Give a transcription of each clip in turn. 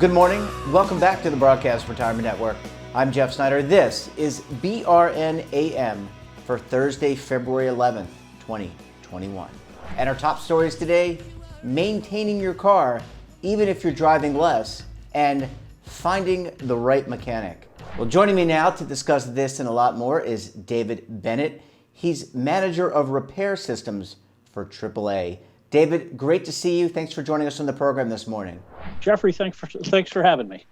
Good morning. Welcome back to the Broadcast Retirement Network. I'm Jeff Snyder. This is BRN AM for Thursday, February 11th, 2021. And our top stories today, maintaining your car even if you're driving less, and finding the right mechanic. Well, joining me now to discuss this and a lot more is David Bennett. He's manager of repair systems for AAA. David, great to see you. Thanks for joining us on the program this morning. Jeffrey, thanks for having me.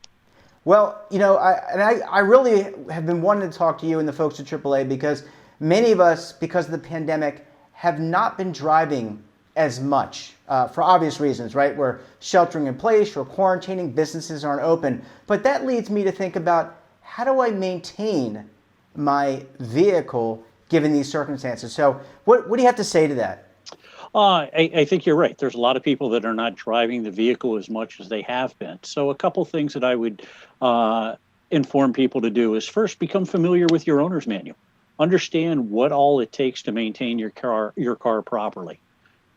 Well, you know, I really have been wanting to talk to you and the folks at AAA because many of us, because of the pandemic, have not been driving as much for obvious reasons, right? We're sheltering in place, we're quarantining, businesses aren't open. But that leads me to think about, how do I maintain my vehicle given these circumstances? So what do you have to say to that? I think you're right. There's a lot of people that are not driving the vehicle as much as they have been. So a couple things that I would inform people to do is, first, become familiar with your owner's manual. Understand what all it takes to maintain your car properly.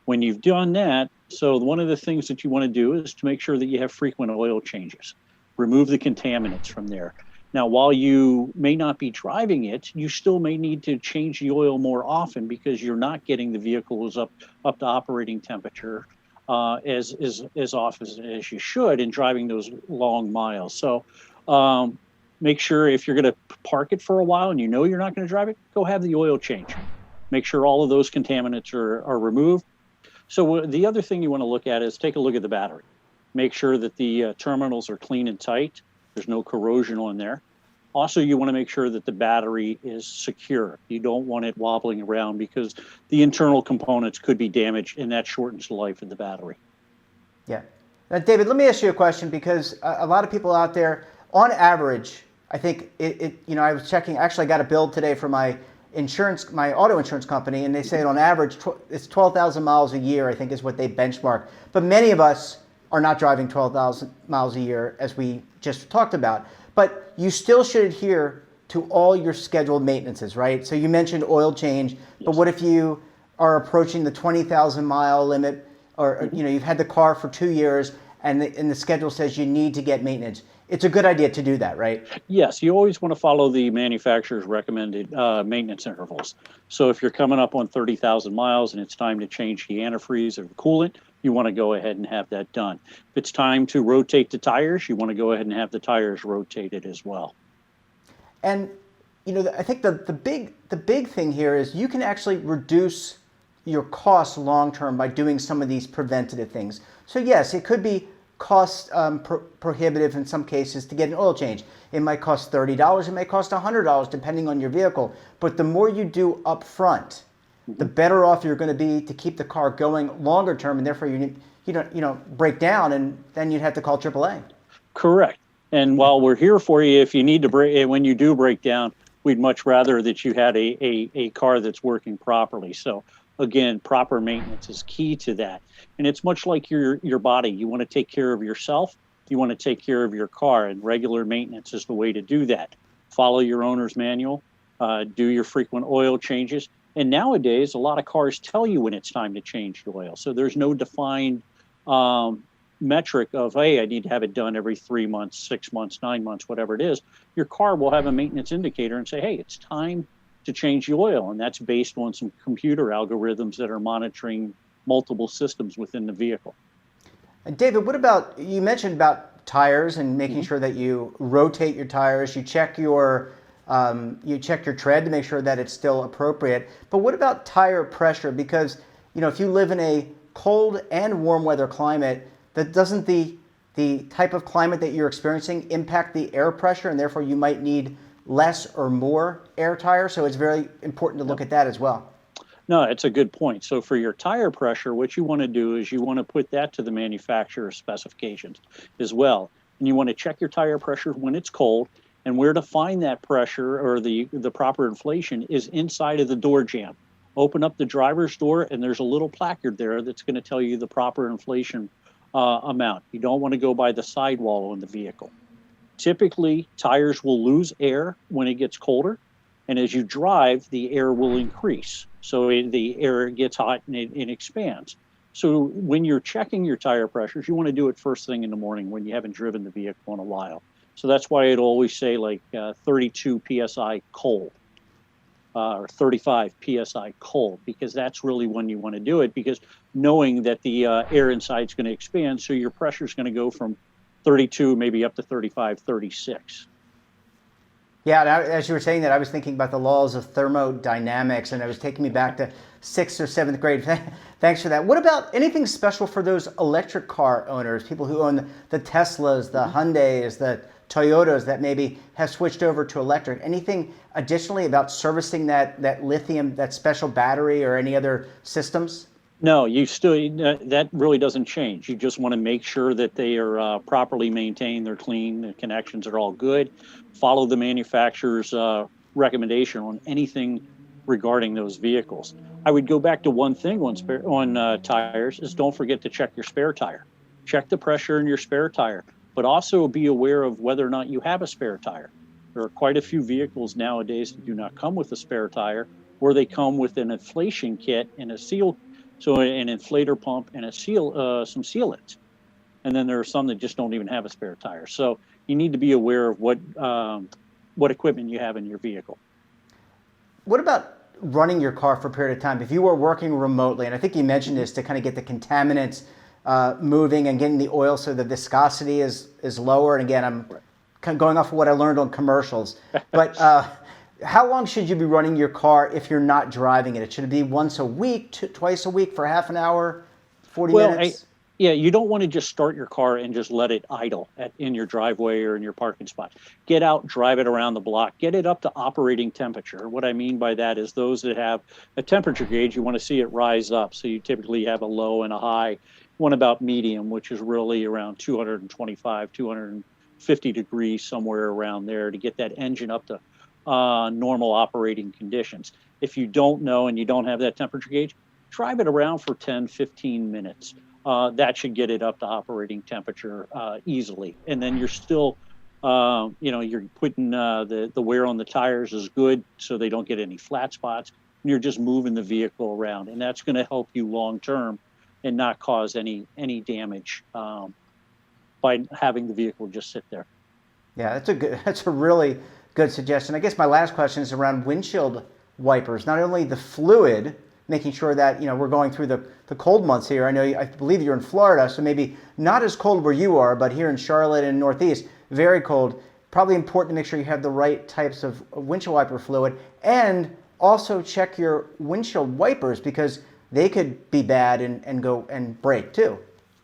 When you've done that, so one of the things that you want to do is to make sure that you have frequent oil changes. Remove the contaminants from there. Now, while you may not be driving it, you still may need to change the oil more often because you're not getting the vehicles up to operating temperature as often as you should in driving those long miles. So make sure, if you're going to park it for a while and you know you're not going to drive it, go have the oil change. Make sure all of those contaminants are removed. So the other thing you want to look at is take a look at the battery. Make sure that the terminals are clean and tight. There's no corrosion on there. Also, you want to make sure that the battery is secure. You don't want it wobbling around because the internal components could be damaged, and that shortens the life of the battery. Yeah. Now, David, let me ask you a question, because a lot of people out there, on average, I think I was checking, actually I got a bill today for my auto insurance company, and they say on average it's 12,000 miles a year, I think is what they benchmark. But many of us are not driving 12,000 miles a year, as we just talked about. But you still should adhere to all your scheduled maintenances, right? So you mentioned oil change, yes. But what if you are approaching the 20,000 mile limit, or you've had the car for 2 years, and the schedule says you need to get maintenance? It's a good idea to do that, right? Yes, you always want to follow the manufacturer's recommended maintenance intervals. So if you're coming up on 30,000 miles and it's time to change the antifreeze or the coolant, you want to go ahead and have that done. If it's time to rotate the tires, you want to go ahead and have the tires rotated as well. And I think the big thing here is you can actually reduce your costs long term by doing some of these preventative things. So yes, it could be cost prohibitive in some cases to get an oil change. It might cost $30, it may cost $100 depending on your vehicle. But the more you do up front, the better off you're going to be to keep the car going longer term, and therefore you don't break down, and then you'd have to call AAA. Correct. And while we're here for you, if you need to when you do break down, we'd much rather that you had a car that's working properly. So again, proper maintenance is key to that. And it's much like your body. You want to take care of yourself. You want to take care of your car, and regular maintenance is the way to do that. Follow your owner's manual, do your frequent oil changes. And nowadays, a lot of cars tell you when it's time to change the oil. So there's no defined metric of, hey, I need to have it done every 3 months, 6 months, 9 months, whatever it is. Your car will have a maintenance indicator and say, hey, it's time to change the oil. And that's based on some computer algorithms that are monitoring multiple systems within the vehicle. And David, what about, you mentioned about tires and making sure that you rotate your tires, you check your tread to make sure that it's still appropriate. But what about tire pressure? Because if you live in a cold and warm weather climate, that doesn't the type of climate that you're experiencing impact the air pressure, and therefore you might need less or more air tire? So it's very important to look at that as well. No, it's a good point. So for your tire pressure, what you want to do is you want to put that to the manufacturer's specifications as well. And you want to check your tire pressure when it's cold. And where to find that pressure or the proper inflation is inside of the door jamb. Open up the driver's door, and there's a little placard there that's going to tell you the proper inflation amount. You don't want to go by the sidewall on the vehicle. Typically, tires will lose air when it gets colder, and as you drive, the air will increase. So the air gets hot and it expands. So when you're checking your tire pressures, you want to do it first thing in the morning when you haven't driven the vehicle in a while. So that's why it'll always say like 32 PSI cold or 35 PSI cold, because that's really when you want to do it, because knowing that the air inside is going to expand, so your pressure is going to go from 32 maybe up to 35, 36. Yeah, and as you were saying that, I was thinking about the laws of thermodynamics, and it was taking me back to 6th or 7th grade. Thanks for that. What about anything special for those electric car owners, people who own the Teslas, the Hyundais, the Toyotas that maybe have switched over to electric? Anything additionally about servicing that lithium, that special battery, or any other systems? No, you still, that really doesn't change. You just want to make sure that they are properly maintained, they're clean, the connections are all good. Follow the manufacturer's recommendation on anything regarding those vehicles. I would go back to one thing on tires is don't forget to check your spare tire. Check the pressure in your spare tire, but also be aware of whether or not you have a spare tire. There are quite a few vehicles nowadays that do not come with a spare tire, or they come with an inflation kit and a seal. So an inflator pump and a some sealants. And then there are some that just don't even have a spare tire. So you need to be aware of what equipment you have in your vehicle. What about running your car for a period of time? If you were working remotely, and I think you mentioned this, to kind of get the contaminants moving and getting the oil so the viscosity is lower. And again, I'm kind of going off of what I learned on commercials. But how long should you be running your car if you're not driving it? Should it be once a week, twice a week for half an hour, 40 minutes? Yeah, you don't want to just start your car and just let it idle in your driveway or in your parking spot. Get out, drive it around the block, get it up to operating temperature. What I mean by that is those that have a temperature gauge, you want to see it rise up. So you typically have a low and a high, one about medium, which is really around 225, 250 degrees, somewhere around there, to get that engine up to normal operating conditions. If you don't know and you don't have that temperature gauge, drive it around for 10, 15 minutes. That should get it up to operating temperature easily. And then you're still, you're putting the wear on the tires is good so they don't get any flat spots. And you're just moving the vehicle around. And that's going to help you long term and not cause any damage by having the vehicle just sit there. Yeah, that's a really good suggestion. I guess my last question is around windshield wipers. Not only the fluid, making sure that we're going through the cold months here. I believe you're in Florida, so maybe not as cold where you are, but here in Charlotte and Northeast, very cold. Probably important to make sure you have the right types of windshield wiper fluid, and also check your windshield wipers because they could be bad and go and break too.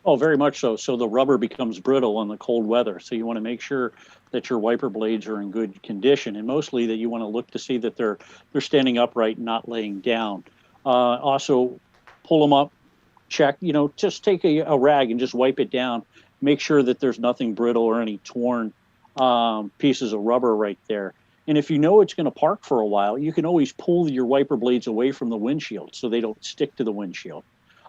Oh, very much so. So the rubber becomes brittle in the cold weather. So you want to make sure that your wiper blades are in good condition, and mostly that you want to look to see that they're standing upright and not laying down. Also, pull them up, check, just take a rag and just wipe it down. Make sure that there's nothing brittle or any torn pieces of rubber right there. And if you know it's going to park for a while, you can always pull your wiper blades away from the windshield so they don't stick to the windshield.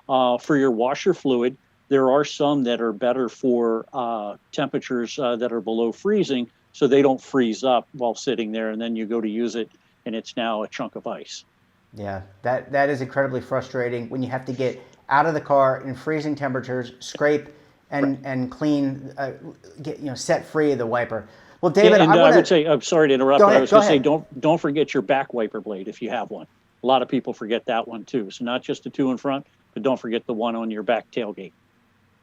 For your washer fluid, there are some that are better for temperatures that are below freezing, so they don't freeze up while sitting there, and then you go to use it, and it's now a chunk of ice. Yeah, that is incredibly frustrating when you have to get out of the car in freezing temperatures, scrape and clean, set free of the wiper. Well, David, I would say, I'm sorry to interrupt, but I was going to say, don't forget your back wiper blade if you have one. A lot of people forget that one too. So not just the two in front, but don't forget the one on your back tailgate.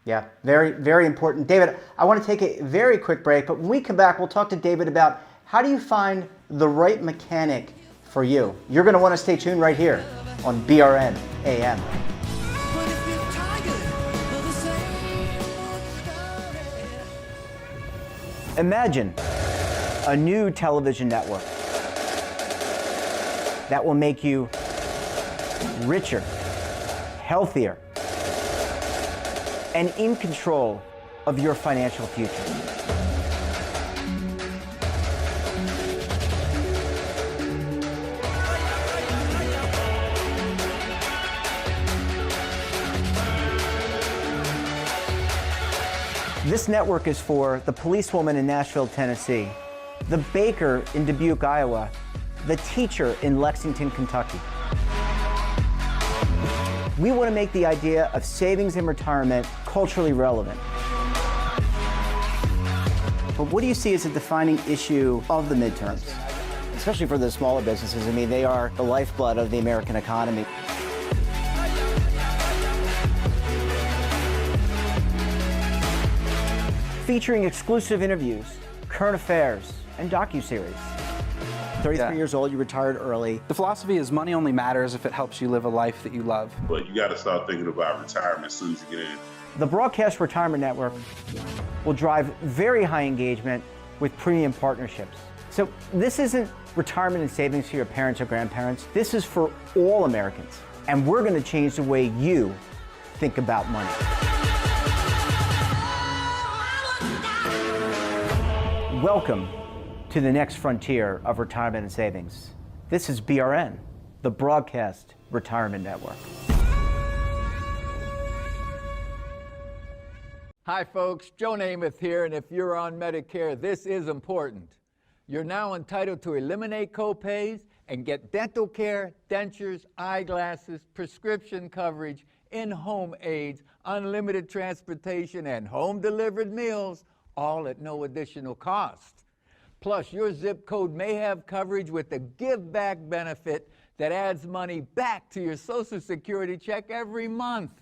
Yeah, very, very important. David, I want to take a very quick break, but when we come back, we'll talk to David about how do you find the right mechanic for you. You're going to want to stay tuned right here on BRN AM. Imagine a new television network that will make you richer, healthier, and in control of your financial future. This network is for the policewoman in Nashville, Tennessee, the baker in Dubuque, Iowa, the teacher in Lexington, Kentucky. We want to make the idea of savings in retirement culturally relevant. But what do you see as a defining issue of the midterms? Especially for the smaller businesses. I mean, they are the lifeblood of the American economy. Featuring exclusive interviews, current affairs, and docuseries. 33 years old, you retired early. The philosophy is money only matters if it helps you live a life that you love. But you got to start thinking about retirement as soon as you get in. The Broadcast Retirement Network will drive very high engagement with premium partnerships. So this isn't retirement and savings for your parents or grandparents. This is for all Americans. And we're going to change the way you think about money. Welcome to the next frontier of retirement and savings. This is BRN, the Broadcast Retirement Network. Hi folks, Joe Namath here, and if you're on Medicare, this is important. You're now entitled to eliminate copays and get dental care, dentures, eyeglasses, prescription coverage, in-home aids, unlimited transportation, and home-delivered meals, all at no additional cost. Plus, your zip code may have coverage with a give-back benefit that adds money back to your Social Security check every month.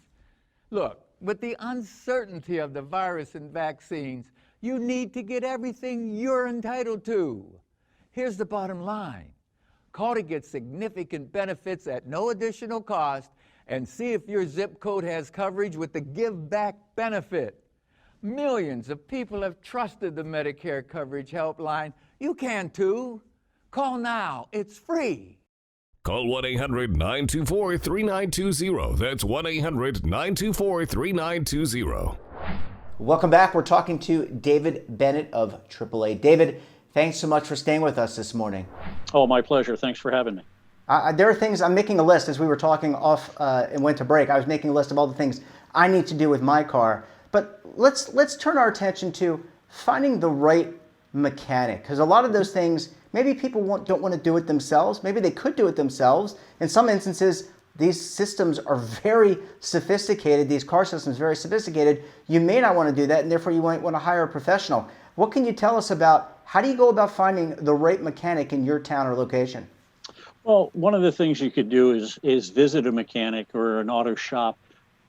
Look, with the uncertainty of the virus and vaccines, you need to get everything you're entitled to. Here's the bottom line. Call to get significant benefits at no additional cost and see if your zip code has coverage with the Give Back benefit. Millions of people have trusted the Medicare Coverage Helpline. You can too. Call now. It's free. Call 1-800-924-3920. That's 1-800-924-3920. Welcome back. We're talking to David Bennett of AAA. David, thanks so much for staying with us this morning. Oh, my pleasure. Thanks for having me. There are things, I'm making a list as we were talking off and went to break. I was making a list of all the things I need to do with my car. But let's turn our attention to finding the right mechanic, because a lot of those things, maybe people don't want to do it themselves. Maybe they could do it themselves. In some instances, these systems are very sophisticated. These car systems very sophisticated. You may not want to do that, and therefore you might want to hire a professional. What can you tell us about how do you go about finding the right mechanic in your town or location? Well, one of the things you could do is visit a mechanic or an auto shop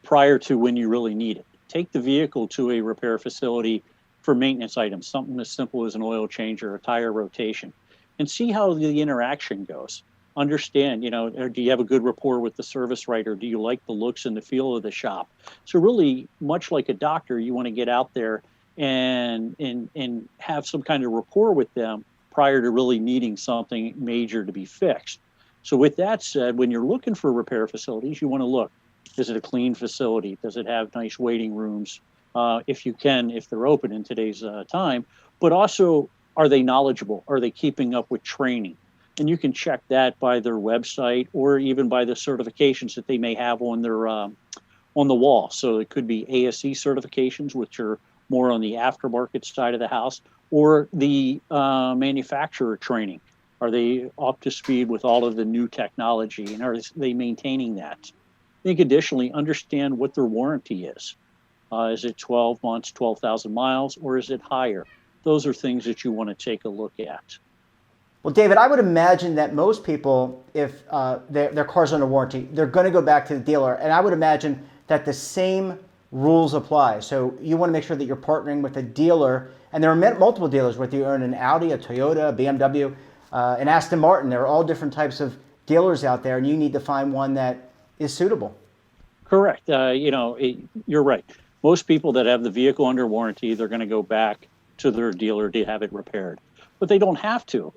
prior to when you really need it. Take the vehicle to a repair facility for maintenance items, something as simple as an oil change or a tire rotation, and see how the interaction goes. Understand, do you have a good rapport with the service writer? Do you like the looks and the feel of the shop? So really, much like a doctor, you want to get out there and have some kind of rapport with them prior to really needing something major to be fixed. So with that said, when you're looking for repair facilities, you want to look. Is it a clean facility? Does it have nice waiting rooms? If they're open in today's time, but also, are they knowledgeable? Are they keeping up with training? And you can check that by their website or even by the certifications that they may have on their on the wall. So it could be ASE certifications, which are more on the aftermarket side of the house, or the manufacturer training. Are they up to speed with all of the new technology, and are they maintaining that? I think additionally, understand what their warranty is. Is it 12 months, 12,000 miles, or is it higher? Those are things that you want to take a look at. Well, David, I would imagine that most people, if their car's under warranty, they're going to go back to the dealer. And I would imagine that the same rules apply. So you want to make sure that you're partnering with a dealer. And there are multiple dealers, whether you own an Audi, a Toyota, a BMW, an Aston Martin. There are all different types of dealers out there, and you need to find one that is suitable. Correct. You're right. Most people that have the vehicle under warranty, they're going to go back to their dealer to have it repaired. But they don't have to.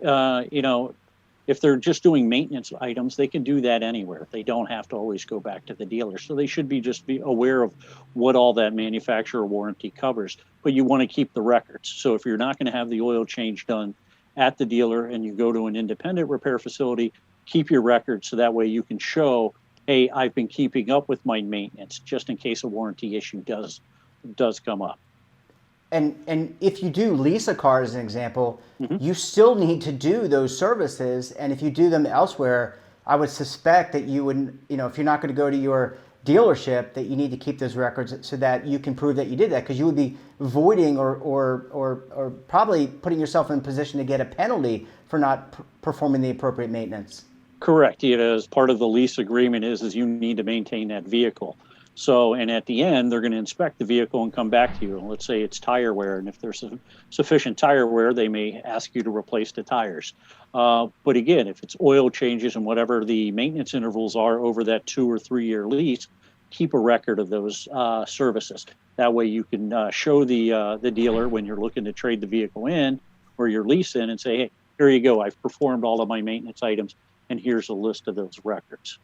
If they're just doing maintenance items, they can do that anywhere. They don't have to always go back to the dealer. So they should be aware of what all that manufacturer warranty covers. But you want to keep the records. So if you're not going to have the oil change done at the dealer and you go to an independent repair facility, keep your records so that way you can show, hey, I've been keeping up with my maintenance just in case a warranty issue does come up. And if you do lease a car, as an example, Mm-hmm. you still need to do those services. And if you do them elsewhere, I would suspect that you wouldn't, if you're not going to go to your dealership that you need to keep those records so that you can prove that you did that, because you would be voiding or probably putting yourself in a position to get a penalty for not performing the appropriate maintenance. Correct. As part of the lease agreement is you need to maintain that vehicle. So, and at the end, they're going to inspect the vehicle and come back to you. And let's say it's tire wear, and if there's sufficient tire wear, they may ask you to replace the tires. But again, if it's oil changes and whatever the maintenance intervals are over that 2 or 3 year lease, keep a record of those services. That way, you can show the dealer when you're looking to trade the vehicle in or your lease in, and say, "Hey, here you go. I've performed all of my maintenance items, and here's a list of those records."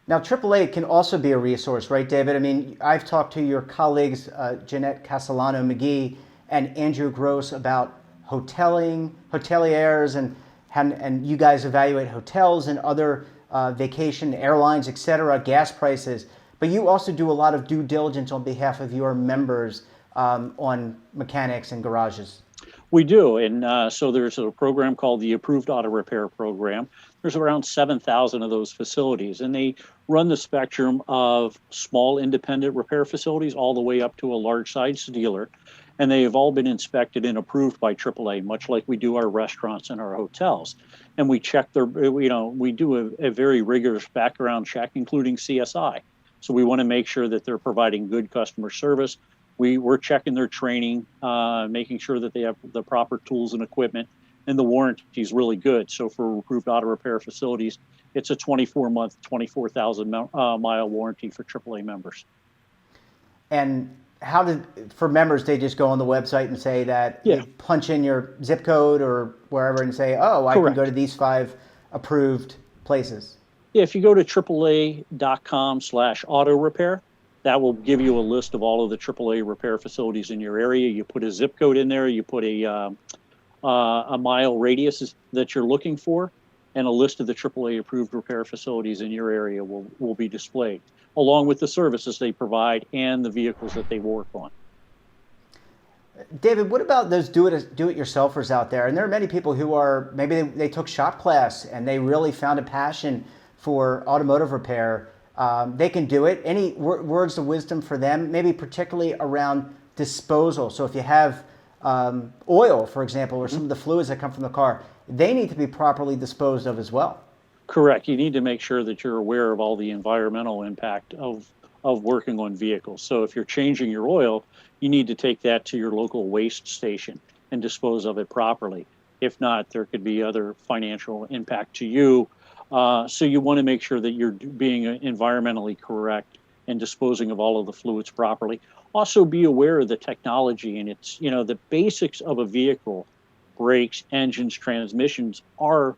Now, AAA can also be a resource, right, David? I mean, I've talked to your colleagues, Jeanette Castellano-McGee and Andrew Gross, about hoteliers, and you guys evaluate hotels and other vacation airlines, et cetera, gas prices. But you also do a lot of due diligence on behalf of your members on mechanics and garages. We do, and so there's a program called the Approved Auto Repair Program. There's around 7,000 of those facilities, and they run the spectrum of small independent repair facilities all the way up to a large size dealer, and they have all been inspected and approved by AAA, much like we do our restaurants and our hotels. And we check we do a very rigorous background check, including CSI. So we want to make sure that they're providing good customer service. We're checking their training, making sure that they have the proper tools and equipment, and the warranty is really good. So for approved auto repair facilities, it's a 24-month, 24,000 mile warranty for AAA members. And for members, they just go on the website and say that, Yeah. you punch in your zip code or wherever and say, oh, I Correct. can go to these 5 approved places. Yeah, if you go to AAA.com/auto repair, that will give you a list of all of the AAA repair facilities in your area. You put a zip code in there, you put a mile radius that you're looking for, and a list of the AAA approved repair facilities in your area will be displayed, along with the services they provide and the vehicles that they work on. David, what about those do-it-yourselfers out there? And there are many people who are, maybe they took shop class and they really found a passion for automotive repair. They can do it. Any words of wisdom for them, maybe particularly around disposal? So if you have oil, for example, or some of the fluids that come from the car, they need to be properly disposed of as well. Correct. You need to make sure that you're aware of all the environmental impact of working on vehicles. So if you're changing your oil, you need to take that to your local waste station and dispose of it properly. If not, there could be other financial impact to you. So you want to make sure that you're being environmentally correct and disposing of all of the fluids properly. Also be aware of the technology, and it's, the basics of a vehicle, brakes, engines, transmissions are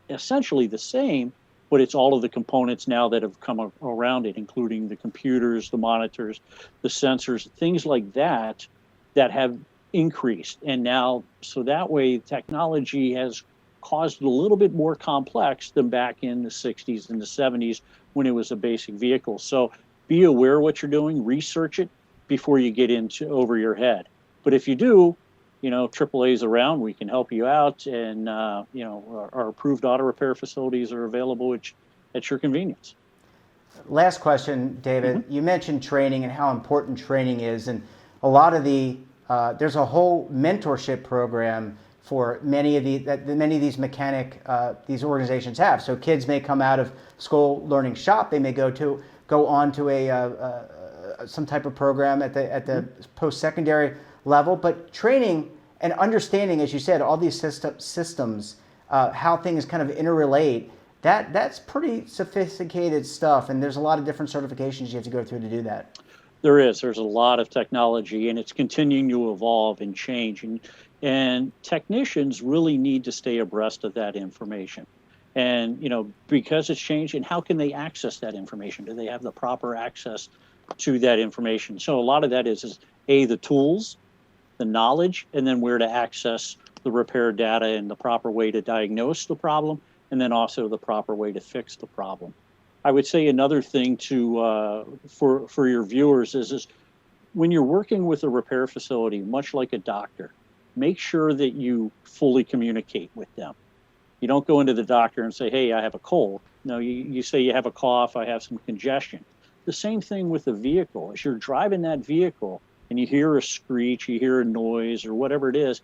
essentially the same, but it's all of the components now that have come around it, including the computers, the monitors, the sensors, things like that have increased. And now, so that way technology has caused it a little bit more complex than back in the 60s and the 70s when it was a basic vehicle. So be aware of what you're doing, research it before you get over your head. But if you do, AAA's around, we can help you out, and our approved auto repair facilities are available at your convenience. Last question, David. Mm-hmm. You mentioned training and how important training is, and a lot of there's a whole mentorship program for many of these these organizations have. So kids may come out of school learning shop, they may go on to some type of program at the post-secondary level, but training and understanding, as you said, all these systems, how things kind of interrelate, that's pretty sophisticated stuff, and there's a lot of different certifications you have to go through to do that. There's a lot of technology, and it's continuing to evolve and change, and technicians really need to stay abreast of that information. And because it's changing, how can they access that information? Do they have the proper access to that information? So a lot of that is the tools, the knowledge, and then where to access the repair data and the proper way to diagnose the problem, and then also the proper way to fix the problem. I would say another thing for your viewers is when you're working with a repair facility, much like a doctor, make sure that you fully communicate with them. You don't go into the doctor and say, hey, I have a cold. No, you say you have a cough, I have some congestion. The same thing with the vehicle. As you're driving that vehicle and you hear a screech, you hear a noise or whatever it is,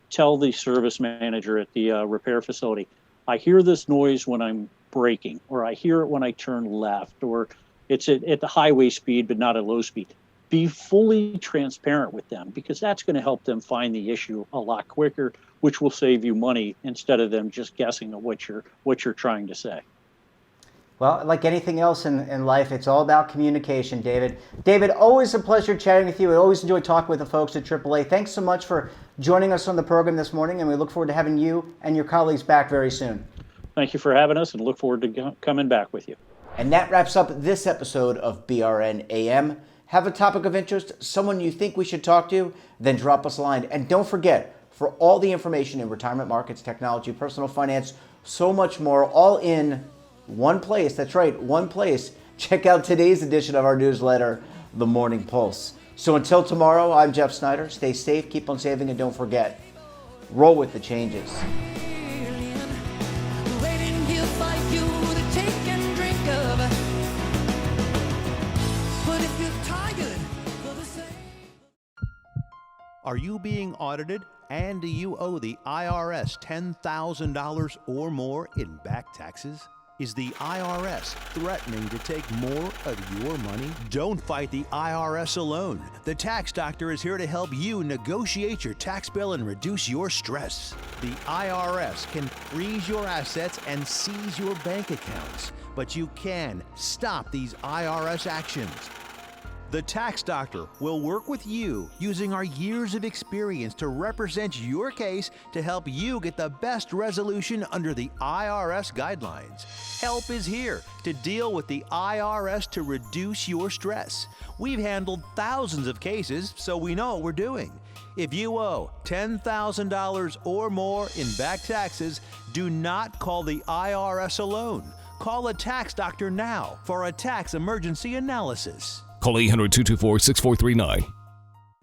tell the service manager at the repair facility, I hear this noise when I'm braking, or I hear it when I turn left, or it's at the highway speed but not at low speed. Be fully transparent with them, because that's going to help them find the issue a lot quicker, which will save you money instead of them just guessing at what you're trying to say. Well, like anything else in life, it's all about communication, David. David, always a pleasure chatting with you. I always enjoy talking with the folks at AAA. Thanks so much for joining us on the program this morning, and we look forward to having you and your colleagues back very soon. Thank you for having us, and look forward to coming back with you. And that wraps up this episode of BRN AM. Have a topic of interest, someone you think we should talk to, then drop us a line. And don't forget, for all the information in retirement markets, technology, personal finance, so much more, all in one place. That's right, one place. Check out today's edition of our newsletter, The Morning Pulse. So until tomorrow, I'm Jeff Snyder. Stay safe, keep on saving, and don't forget, roll with the changes. Are you being audited, and do you owe the IRS $10,000 or more in back taxes? Is the IRS threatening to take more of your money? Don't fight the IRS alone. The Tax Doctor is here to help you negotiate your tax bill and reduce your stress. The IRS can freeze your assets and seize your bank accounts, but you can stop these IRS actions. The Tax Doctor will work with you using our years of experience to represent your case to help you get the best resolution under the IRS guidelines. Help is here to deal with the IRS to reduce your stress. We've handled thousands of cases, so we know what we're doing. If you owe $10,000 or more in back taxes, do not call the IRS alone. Call a Tax Doctor now for a tax emergency analysis. Call 800-224-6439.